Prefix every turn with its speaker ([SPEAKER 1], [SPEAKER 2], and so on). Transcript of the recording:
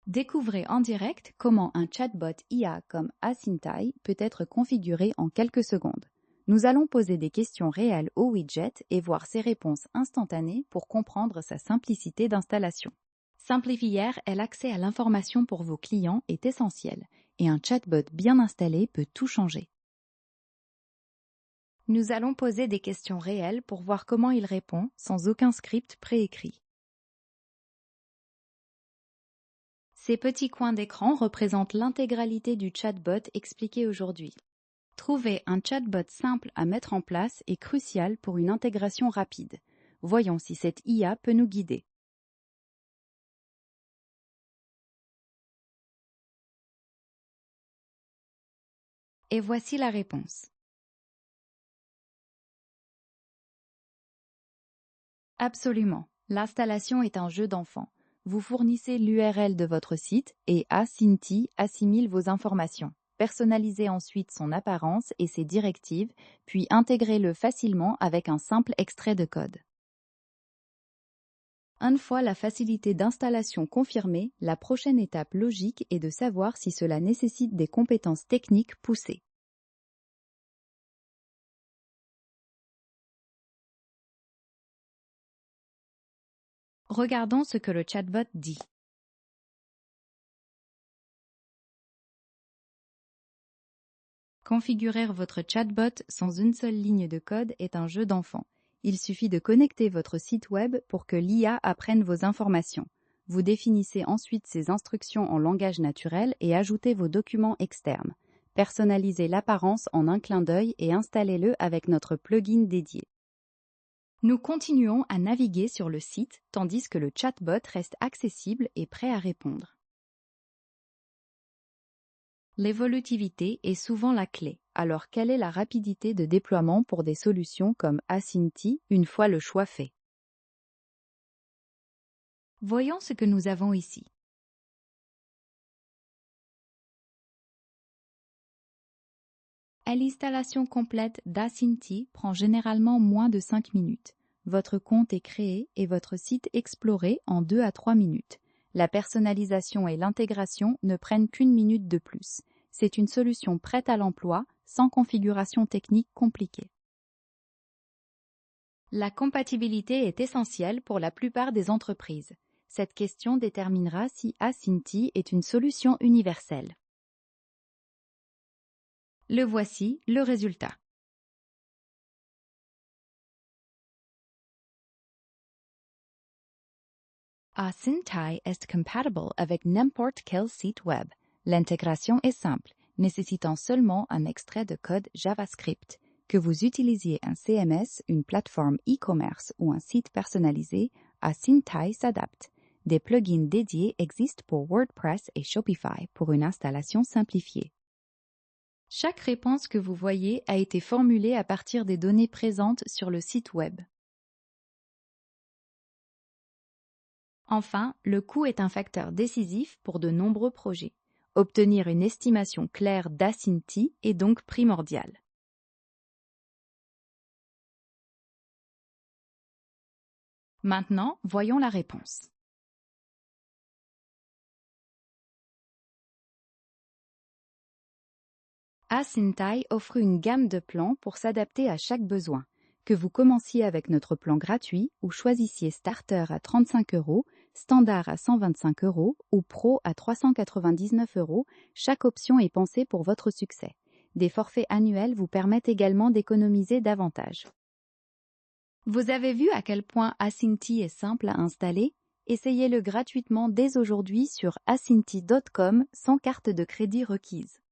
[SPEAKER 1] Découvrez en direct comment un chatbot IA comme Asintai peut être configuré en quelques secondes. Nous allons poser des questions réelles au widget et voir ses réponses instantanées pour comprendre sa simplicité d'installation. Simplifier est l'accès à l'information pour vos clients est essentiel et un chatbot bien installé peut tout changer. Nous allons poser des questions réelles pour voir comment il répond sans aucun script préécrit. Ces petits coins d'écran représentent l'intégralité du chatbot expliqué aujourd'hui. Trouver un chatbot simple à mettre en place est crucial pour une intégration rapide. Voyons si cette IA peut nous guider. Et voici la réponse. Absolument. L'installation est un jeu d'enfant. Vous fournissez l'URL de votre site et Asinti assimile vos informations. Personnalisez ensuite son apparence et ses directives, puis intégrez-le facilement avec un simple extrait de code. Une fois la facilité d'installation confirmée, la prochaine étape logique est de savoir si cela nécessite des compétences techniques poussées. Regardons ce que le chatbot dit. Configurer votre chatbot sans une seule ligne de code est un jeu d'enfant. Il suffit de connecter votre site web pour que l'IA apprenne vos informations. Vous définissez ensuite ses instructions en langage naturel et ajoutez vos documents externes. Personnalisez l'apparence en un clin d'œil et installez-le avec notre plugin dédié. Nous continuons à naviguer sur le site tandis que le chatbot reste accessible et prêt à répondre. L'évolutivité est souvent la clé. Alors quelle est la rapidité de déploiement pour des solutions comme Asinti une fois le choix fait? Voyons ce que nous avons ici. L'installation complète d'Asinti prend généralement moins de 5 minutes. Votre compte est créé et votre site exploré en 2 à 3 minutes. La personnalisation et l'intégration ne prennent qu'1 minute de plus. C'est une solution prête à l'emploi, sans configuration technique compliquée. La compatibilité est essentielle pour la plupart des entreprises. Cette question déterminera si Asinti est une solution universelle. Le voici, le résultat. Asinti est compatible avec n'importe quel site web. L'intégration est simple, nécessitant seulement un extrait de code JavaScript. Que vous utilisiez un CMS, une plateforme e-commerce ou un site personnalisé, Asinti s'adapte. Des plugins dédiés existent pour WordPress et Shopify pour une installation simplifiée. Chaque réponse que vous voyez a été formulée à partir des données présentes sur le site web. Enfin, le coût est un facteur décisif pour de nombreux projets. Obtenir une estimation claire d'Asinti est donc primordial. Maintenant, voyons la réponse. Asinti offre une gamme de plans pour s'adapter à chaque besoin. Que vous commenciez avec notre plan gratuit ou choisissiez Starter à 35 €, Standard à 125 € ou Pro à 399 €, chaque option est pensée pour votre succès. Des forfaits annuels vous permettent également d'économiser davantage. Vous avez vu à quel point Asinti est simple à installer? Essayez-le gratuitement dès aujourd'hui sur asinti.com sans carte de crédit requise.